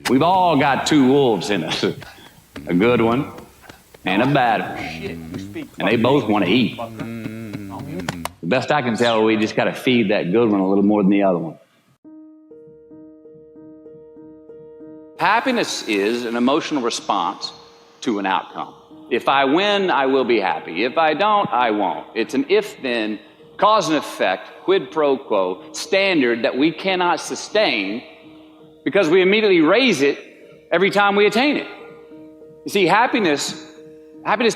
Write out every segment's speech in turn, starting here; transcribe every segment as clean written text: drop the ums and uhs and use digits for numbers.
We've all got two wolves in us, a good one and a bad one, and they both want to eat. The best I can tell, we just got to feed that good one a little more than the other one. Happiness is an emotional response to an outcome. If I win, I will be happy. If I don't, I won't. It's an if-then, cause and effect, quid pro quo standard that we cannot sustain because we immediately raise it every time we attain it. You see, happiness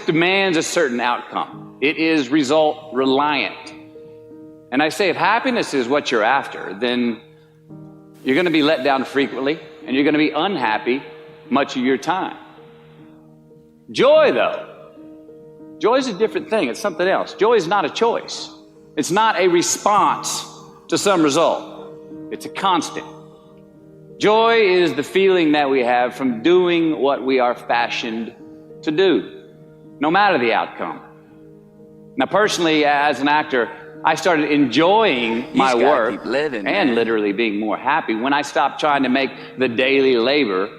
demands a certain outcome. It is result reliant. And I say, if happiness is what you're after, then you're going to be let down frequently, and you're going to be unhappy much of your time. Joy, though, joy is a different thing. It's something else. Joy is not a choice. It's not a response to some result. It's a constant. Joy is the feeling that we have from doing what we are fashioned to do, no matter the outcome. Now, personally, as an actor, I started enjoying my work and literally being more happy when I stopped trying to make the daily labor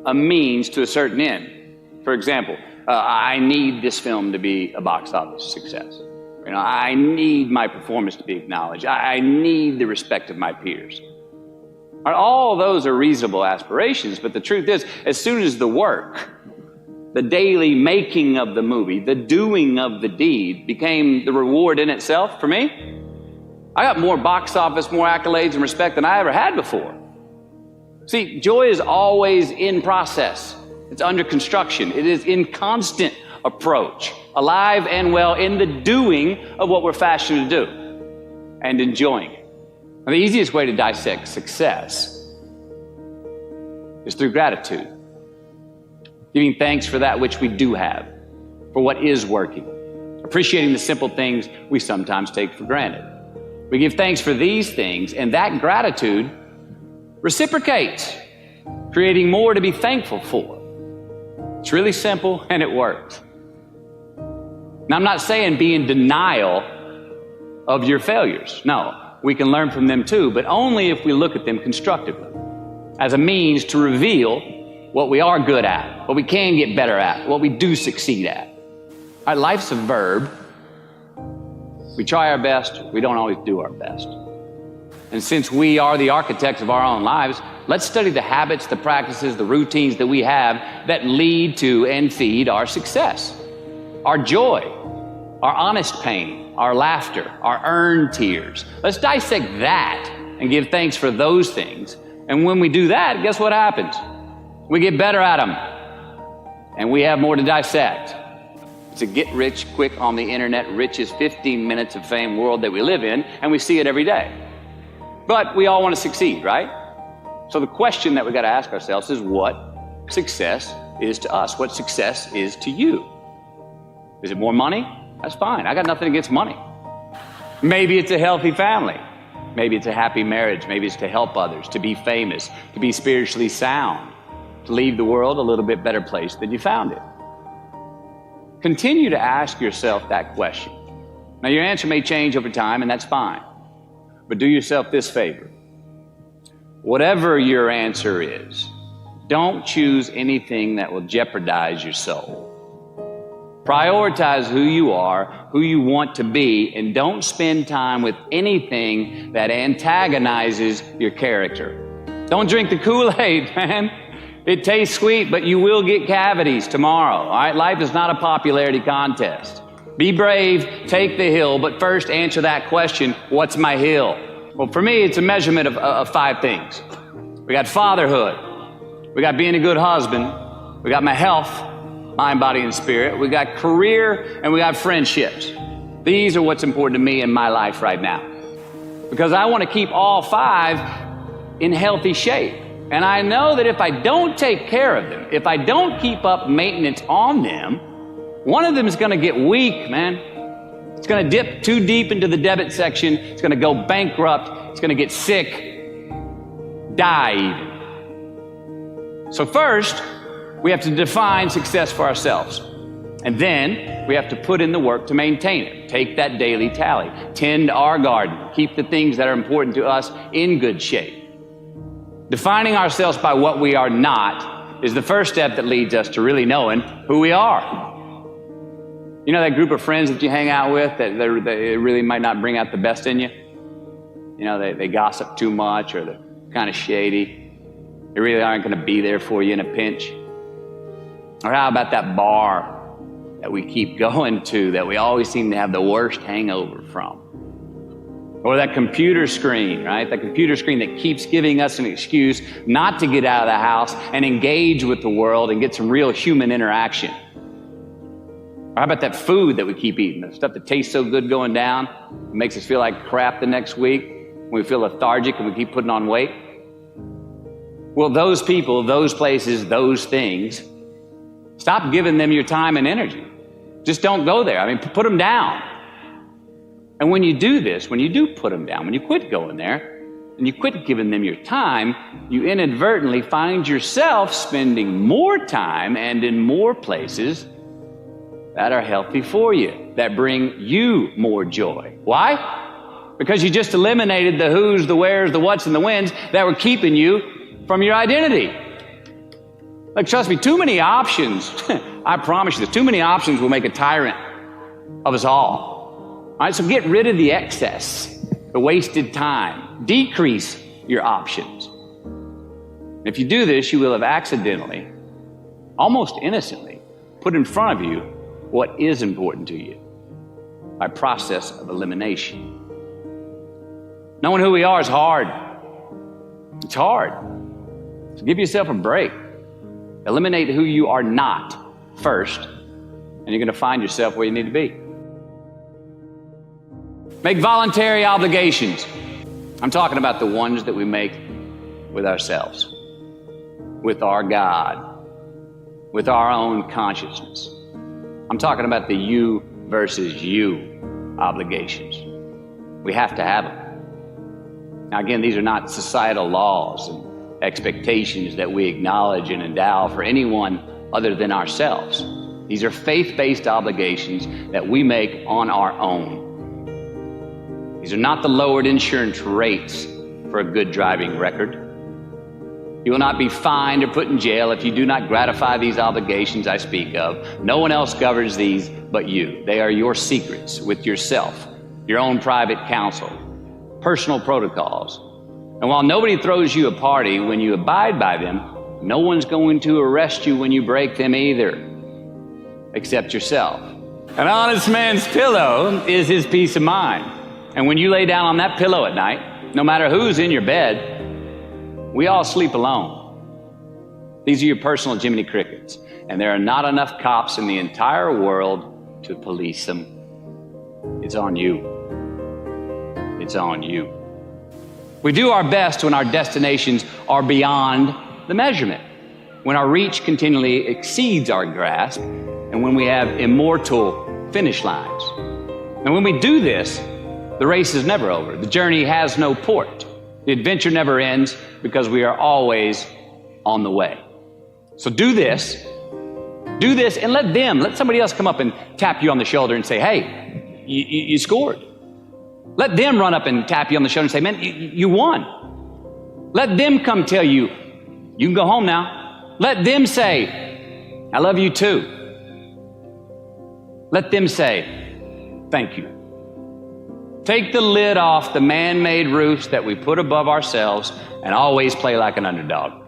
a means to a certain end. For example, I need this film to be a box office success. You know, I need my performance to be acknowledged. I need the respect of my peers. All those are reasonable aspirations, but the truth is, as soon as the work, the daily making of the movie, the doing of the deed became the reward in itself for me, I got more box office, more accolades and respect than I ever had before. See, joy is always in process. It's under construction. It is in constant approach, alive and well in the doing of what we're fashioned to do and enjoying it. Now, the easiest way to dissect success is through gratitude. Giving thanks for that which we do have, for what is working, appreciating the simple things we sometimes take for granted. We give thanks for these things, and that gratitude reciprocates, creating more to be thankful for. It's really simple, and it works. Now, I'm not saying be in denial of your failures. No, we can learn from them too, but only if we look at them constructively, as a means to reveal what we are good at, what we can get better at, what we do succeed at. Our life's a verb. We try our best, we don't always do our best. And since we are the architects of our own lives, let's study the habits, the practices, the routines that we have that lead to and feed our success, our joy, our honest pain, our laughter, our earned tears. Let's dissect that and give thanks for those things. And when we do that, guess what happens? We get better at them, and we have more to dissect. It's a get-rich-quick on the internet, richest 15 minutes of fame world that we live in, and we see it every day. But we all want to succeed, right? So the question that we got to ask ourselves is what success is to us, what success is to you. Is it more money? That's fine. I got nothing against money. Maybe it's a healthy family. Maybe it's a happy marriage. Maybe it's to help others, to be famous, to be spiritually sound, to leave the world a little bit better place than you found it. Continue to ask yourself that question. Now, your answer may change over time, and that's fine. But do yourself this favor. Whatever your answer is, don't choose anything that will jeopardize your soul. Prioritize who you are, who you want to be, and don't spend time with anything that antagonizes your character. Don't drink the Kool-Aid, man. It tastes sweet, but you will get cavities tomorrow, all right? Life is not a popularity contest. Be brave, take the hill, but first answer that question, what's my hill? Well, for me, it's a measurement of 5 things. We got fatherhood. We got being a good husband. We got my health, mind, body, and spirit. We got career, and we got friendships. These are what's important to me in my life right now. Because I want to keep all 5 in healthy shape. And I know that if I don't take care of them, if I don't keep up maintenance on them, one of them is going to get weak, man. It's going to dip too deep into the debit section. It's going to go bankrupt. It's going to get sick, die even. So first, we have to define success for ourselves. And then we have to put in the work to maintain it. Take that daily tally. Tend our garden. Keep the things that are important to us in good shape. Defining ourselves by what we are not is the first step that leads us to really knowing who we are. You know that group of friends that you hang out with that they really might not bring out the best in you? You know, they gossip too much, or they're kind of shady. They really aren't going to be there for you in a pinch. Or how about that bar that we keep going to that we always seem to have the worst hangover from? Or that computer screen, right? That computer screen that keeps giving us an excuse not to get out of the house and engage with the world and get some real human interaction. Or how about that food that we keep eating, the stuff that tastes so good going down, it makes us feel like crap the next week, we feel lethargic and we keep putting on weight? Well, those people, those places, those things, stop giving them your time and energy. Just don't go there. I mean, put them down. And when you do this, when you do put them down, when you quit going there, and you quit giving them your time, you inadvertently find yourself spending more time and in more places that are healthy for you, that bring you more joy. Why? Because you just eliminated the who's, the where's, the what's, and the when's that were keeping you from your identity. Like, trust me, too many options, I promise you this, too many options will make a tyrant of us all. All right, so get rid of the excess, the wasted time. Decrease your options. If you do this, you will have accidentally, almost innocently, put in front of you what is important to you by process of elimination. Knowing who we are is hard. It's hard. So give yourself a break. Eliminate who you are not first, and you're going to find yourself where you need to be. Make voluntary obligations. I'm talking about the ones that we make with ourselves, with our God, with our own consciousness. I'm talking about the you versus you obligations. We have to have them. Now, again, these are not societal laws and expectations that we acknowledge and endow for anyone other than ourselves. These are faith-based obligations that we make on our own. These are not the lowered insurance rates for a good driving record. You will not be fined or put in jail if you do not gratify these obligations I speak of. No one else governs these but you. They are your secrets with yourself, your own private counsel, personal protocols. And while nobody throws you a party when you abide by them, no one's going to arrest you when you break them either, except yourself. An honest man's pillow is his peace of mind. And when you lay down on that pillow at night, no matter who's in your bed, we all sleep alone. These are your personal Jiminy Crickets, and there are not enough cops in the entire world to police them. It's on you. It's on you. We do our best when our destinations are beyond the measurement, when our reach continually exceeds our grasp, and when we have immortal finish lines. And when we do this, the race is never over. The journey has no port. The adventure never ends because we are always on the way. So do this, and let somebody else come up and tap you on the shoulder and say, hey, you scored. Let them run up and tap you on the shoulder and say, man, you won. Let them come tell you, you can go home now. Let them say, I love you too. Let them say, thank you. Take the lid off the man-made roofs that we put above ourselves and always play like an underdog.